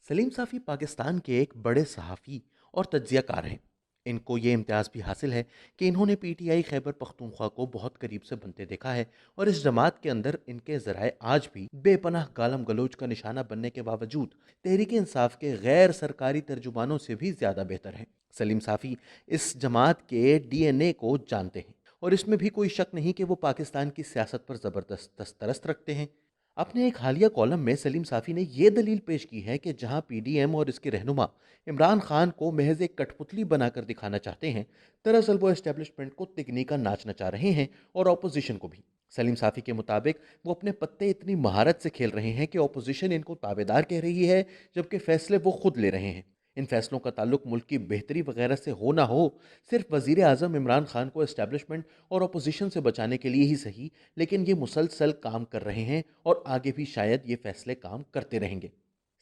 सलीम साफ़ी पाकिस्तान के एक बड़े सहाफ़ी और तज्ज़ियाकार हैं। इनको ये इम्तियाज़ भी हासिल है कि इन्होंने पीटीआई खैबर पख्तूनख्वा को बहुत करीब से बनते देखा है और इस जमात के अंदर इनके ज़राए आज भी बेपनाह गालम गलोच का निशाना बनने के बावजूद तहरीक इंसाफ के गैर सरकारी तर्जुमानों से भी ज़्यादा बेहतर हैं। सलीम साफ़ी इस जमात के डीएनए को जानते हैं और इसमें भी कोई शक नहीं कि वो पाकिस्तान की सियासत पर ज़बरदस्त दस्तरस्त रखते हैं। अपने एक हालिया कॉलम में सलीम साफ़ी ने यह दलील पेश की है कि जहां पीडीएम और इसके रहनुमा इमरान खान को महज एक कठपुतली बनाकर दिखाना चाहते हैं, दरअसल वो एस्टेब्लिशमेंट को तिगनी का नाच नचा रहे हैं और ऑपोजिशन को भी। सलीम साफ़ी के मुताबिक वो अपने पत्ते इतनी महारत से खेल रहे हैं कि ऑपोजिशन इनको ताबेदार कह रही है, जबकि फैसले वो खुद ले रहे हैं। इन फैसलों का ताल्लुक मुल्क की बेहतरी वगैरह से हो ना हो, सिर्फ वजीर आज़म इमरान खान को एस्टेब्लिशमेंट और अपोजिशन से बचाने के लिए ही सही, लेकिन ये मुसलसल काम कर रहे हैं और आगे भी शायद ये फैसले काम करते रहेंगे।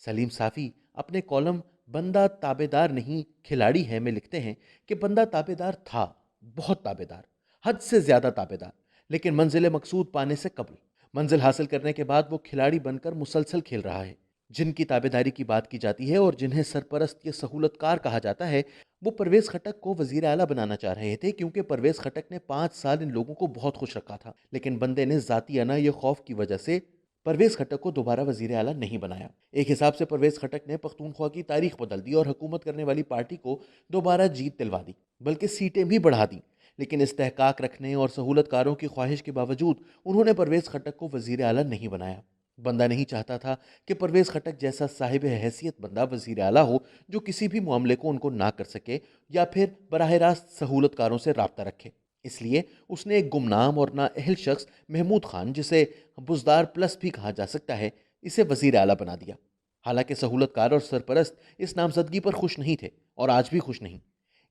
सलीम साफ़ी अपने कॉलम बंदा ताबेदार नहीं खिलाड़ी है में लिखते हैं कि बंदा ताबेदार था, बहुत ताबेदार, हद से ज़्यादा ताबेदार, लेकिन मंजिल मकसूद पाने से कबल, मंजिल हासिल करने के बाद वो खिलाड़ी बनकर मुसलसल खेल रहा है। जिनकी ताबेदारी की बात की जाती है और जिन्हें सरपरस्त या सहूलतकार कहा जाता है, वो परवेज़ खटक को वज़ीर आला बनाना चाह रहे थे, क्योंकि परवेज़ खटक ने 5 साल इन लोगों को बहुत खुश रखा था। लेकिन बंदे ने ज़ाती अना या खौफ की वजह से परवेज़ खटक को दोबारा वज़ीर आला नहीं बनाया। एक हिसाब से परवेज़ खटक ने पख्तूनख्वा की तारीख बदल दी और हुकूमत करने वाली पार्टी को दोबारा जीत दिलवा दी, बल्कि सीटें भी बढ़ा दी। लेकिन इस्तेहकाक रखने और सहूलतकारों की ख्वाहिश के बावजूद उन्होंने परवेज़ खटक को वज़ीर आला नहीं बनाया। बंदा नहीं चाहता था कि परवेज़ खटक जैसा साहिब हैसियत बंदा वज़ीर आला हो, जो किसी भी मामले को उनको ना कर सके या फिर बराह रास्त सहूलतकारों से राब्ता रखे। इसलिए उसने एक गुमनाम और नाअहल शख्स महमूद खान, जिसे बुजदार प्लस भी कहा जा सकता है, इसे वज़ीर आला बना दिया। हालांकि सहूलतकार और सरपरस्त इस नामजदगी पर खुश नहीं थे और आज भी खुश नहीं।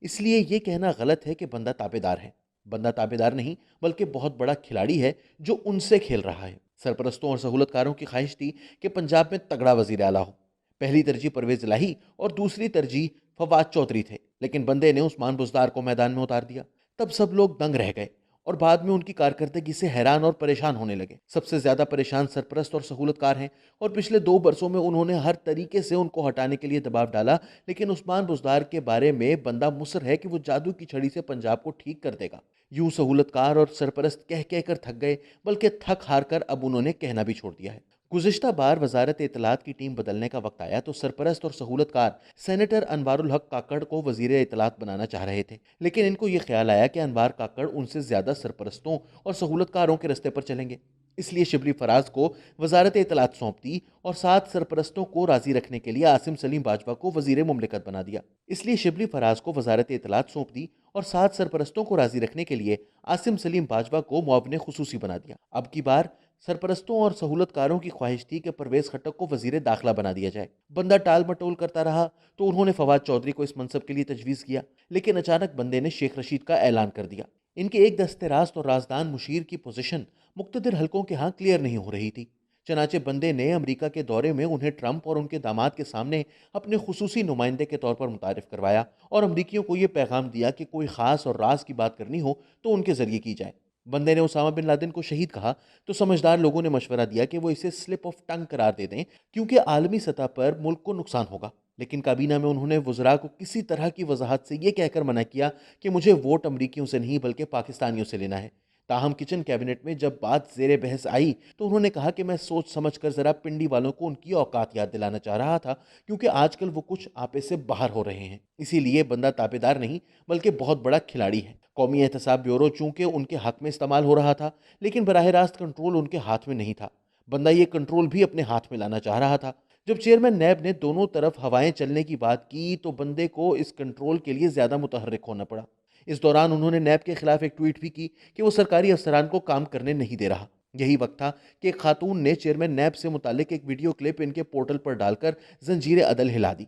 इसलिए ये कहना गलत है कि बंदा ताबेदार है। बंदा ताबेदार नहीं, बल्कि बहुत बड़ा खिलाड़ी है जो उनसे खेल रहा है। सरपरस्तों और सहूलतकारों की ख्वाहिश थी कि पंजाब में तगड़ा वज़ीर आला हो। पहली तरजीह परवेज़ इलाही और दूसरी तरजीह फवाद चौधरी थे, लेकिन बंदे ने उस्मान बुज़दार को मैदान में उतार दिया। तब सब लोग दंग रह गए और बाद में उनकी कारकर्दगी से हैरान और परेशान होने लगे। सबसे ज़्यादा परेशान सरपरस्त और सहूलतकार हैं और पिछले 2 बरसों में उन्होंने हर तरीके से उनको हटाने के लिए दबाव डाला, लेकिन उस्मान बुज़दार के बारे में बंदा मुसर है कि वो जादू की छड़ी से पंजाब को ठीक कर देगा। यूं सहूलतकार और सरपरस्त कह कह कर थक गए, बल्कि थक हार कर अब उन्होंने कहना भी छोड़ दिया है। गुज़िश्ता बार वजारत इत्तलात की टीम बदलने का वक्त आया तो सरपरस्त और सहूलतकार सेनेटर अनवारुल हक काकड़ को वजीर इत्तलात बनाना चाह रहे थे, लेकिन इनको ये ख्याल आया कि अनवार काकड़ उनसे ज़्यादा सरपरस्तों और सहूलतकारों के रस्ते पर चलेंगे। इसलिए शिबली फराज को वजारत इत्तलात सौंप दी और 7 सरपरस्तों को राजी रखने के लिए आसिम सलीम बाजवा को वजीर मुमलिकत बना दिया। इसलिए शिबली फराज को वजारत इत्तलात सौंप दी और 7 सरपरस्तों को राजी रखने के लिए आसिम सलीम बाजवा को मुआवने खुसूसी बना दिया। अब की बार सरपरस्तों और सहूलतकारों की ख्वाहिश थी कि परवेज़ खट्टक को वजीर दाखिला बना दिया जाए। बंदा टाल मटोल करता रहा तो उन्होंने फवाद चौधरी को इस मनसब के लिए तजवीज़ किया, लेकिन अचानक बंदे ने शेख रशीद का ऐलान कर दिया। इनके एक दस्ते रास्त और राजदान मुशीर की पोजीशन मुक्तदिर हलकों के यहाँ क्लियर नहीं हो रही थी। चनाचे बंदे ने अमेरिका के दौरे में उन्हें ट्रंप और उनके दामाद के सामने अपने खुसूसी नुमाइंदे के तौर पर मुतारिफ करवाया और अमरीकियों को यह पैगाम दिया कि कोई ख़ास और राज की बात करनी हो तो उनके ज़रिए की जाए। बंदे ने उसामा बिन लादेन को शहीद कहा तो समझदार लोगों ने मशवरा दिया कि वो इसे स्लिप ऑफ टंग करार दे दें, क्योंकि आलमी सतह पर मुल्क को नुकसान होगा। लेकिन काबीना में उन्होंने वज़रा को किसी तरह की वजाहत से ये कहकर मना किया कि मुझे वोट अमरीकियों से नहीं बल्कि पाकिस्तानियों से लेना है। ताहम किचन कैबिनेट में जब बात ज़ेरे बहस आई तो उन्होंने कहा कि मैं सोच समझ कर ज़रा पिंडी वालों को उनकी औकात याद दिलाना चाह रहा था, क्योंकि आजकल वो कुछ आपे से बाहर हो रहे हैं। इसीलिए बंदा ताबेदार नहीं, बल्कि बहुत बड़ा खिलाड़ी है। कौमी एहतसाब ब्यूरो चूंकि उनके हक में इस्तेमाल हो रहा था, लेकिन बराह रास्त कंट्रोल उनके हाथ में नहीं था। बंदा ये कंट्रोल भी अपने हाथ में लाना चाह रहा था। जब चेयरमैन नैब ने दोनों तरफ हवाएं चलने की बात की तो बंदे को इस कंट्रोल के लिए ज़्यादा मुतहर्रिक होना पड़ा। इस दौरान उन्होंने नैब के खिलाफ एक ट्वीट भी की कि वो सरकारी अफसरान को काम करने नहीं दे रहा। यही वक्त था कि एक खातून ने चेयरमैन नैब से मुतालिक एक वीडियो क्लिप इनके पोर्टल पर डालकर जंजीर अदल हिला दी।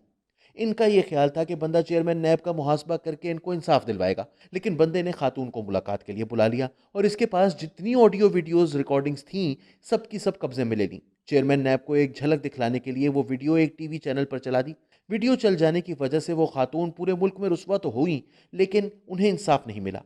इनका यह ख्याल था कि बंदा चेयरमैन नैब का मुहासबा करके इनको इंसाफ दिलवाएगा, लेकिन बंदे ने खातून को मुलाकात के लिए बुला लिया और इसके पास जितनी ऑडियो वीडियोस रिकॉर्डिंग्स थीं, सब की सब कब्जे में ले ली। चेयरमैन नैब को एक झलक दिखलाने के लिए वो वीडियो एक टीवी चैनल पर चला दी। वीडियो चल जाने की वजह से वो खातून पूरे मुल्क में रुस्वा तो हुई, लेकिन उन्हें इंसाफ नहीं मिला।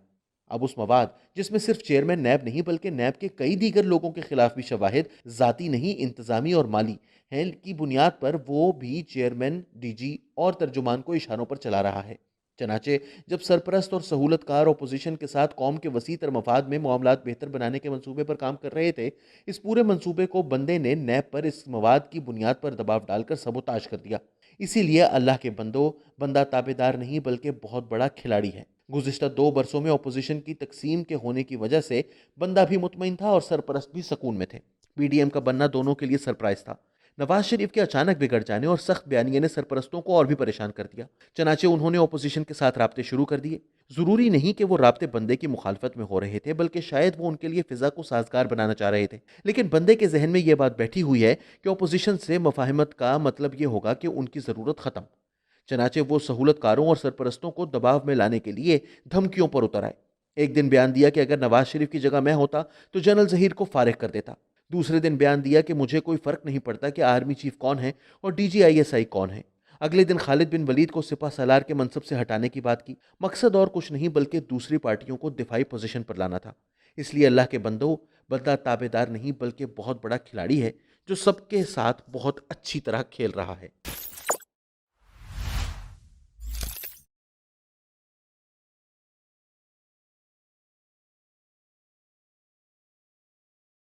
اب اس مواد جس میں صرف چیئرمین نیب نہیں بلکہ نیب کے کئی دیگر لوگوں کے خلاف بھی شواہد ذاتی نہیں انتظامی اور مالی ہیں کی بنیاد پر وہ بھی چیئرمین ڈی جی اور ترجمان کو اشاروں پر چلا رہا ہے۔ چنانچہ جب سرپرست اور سہولت کار اپوزیشن کے ساتھ قوم کے وسیع تر مفاد میں معاملات بہتر بنانے کے منصوبے پر کام کر رہے تھے، اس پورے منصوبے کو بندے نے نیب پر اس مواد کی بنیاد پر دباؤ ڈال کر سبوتاژ کر دیا۔ اسی لیے اللہ کے بندوں، بندہ تابع دار نہیں بلکہ بہت بڑا کھلاڑی ہے۔ گزشتہ 2 برسوں میں اپوزیشن کی تقسیم کے ہونے کی وجہ سے بندہ بھی مطمئن تھا اور سرپرست بھی سکون میں تھے۔ پی ڈی ایم کا بننا دونوں کے لیے سرپرائز تھا۔ نواز شریف کے اچانک بگڑ جانے اور سخت بیانیے نے سرپرستوں کو اور بھی پریشان کر دیا۔ چنانچہ انہوں نے اپوزیشن کے ساتھ رابطے شروع کر دیے۔ ضروری نہیں کہ وہ رابطے بندے کی مخالفت میں ہو رہے تھے، بلکہ شاید وہ ان کے لیے فضا کو سازگار بنانا چاہ رہے تھے۔ لیکن بندے کے ذہن میں یہ بات بیٹھی ہوئی ہے کہ اپوزیشن سے مفاہمت کا مطلب یہ ہوگا کہ ان کی ضرورت ختم۔ چنانچہ وہ سہولت کاروں اور سرپرستوں کو دباؤ میں لانے کے لیے دھمکیوں پر اتر آئے۔ ایک دن بیان دیا کہ اگر نواز شریف کی جگہ میں ہوتا تو جنرل ظہیر کو فارغ کر دیتا۔ دوسرے دن بیان دیا کہ مجھے کوئی فرق نہیں پڑتا کہ آرمی چیف کون ہے اور D G I S I کون ہے۔ اگلے دن خالد بن ولید کو سپہ سالار کے منصب سے ہٹانے کی بات کی۔ مقصد اور کچھ نہیں بلکہ دوسری پارٹیوں کو دفاعی پوزیشن پر لانا تھا۔ اس لیے اللہ کے بندوں، بندہ تابع دار نہیں بلکہ بہت بڑا کھلاڑی ہے جو سب کے ساتھ بہت اچھی طرح کھیل رہا ہے۔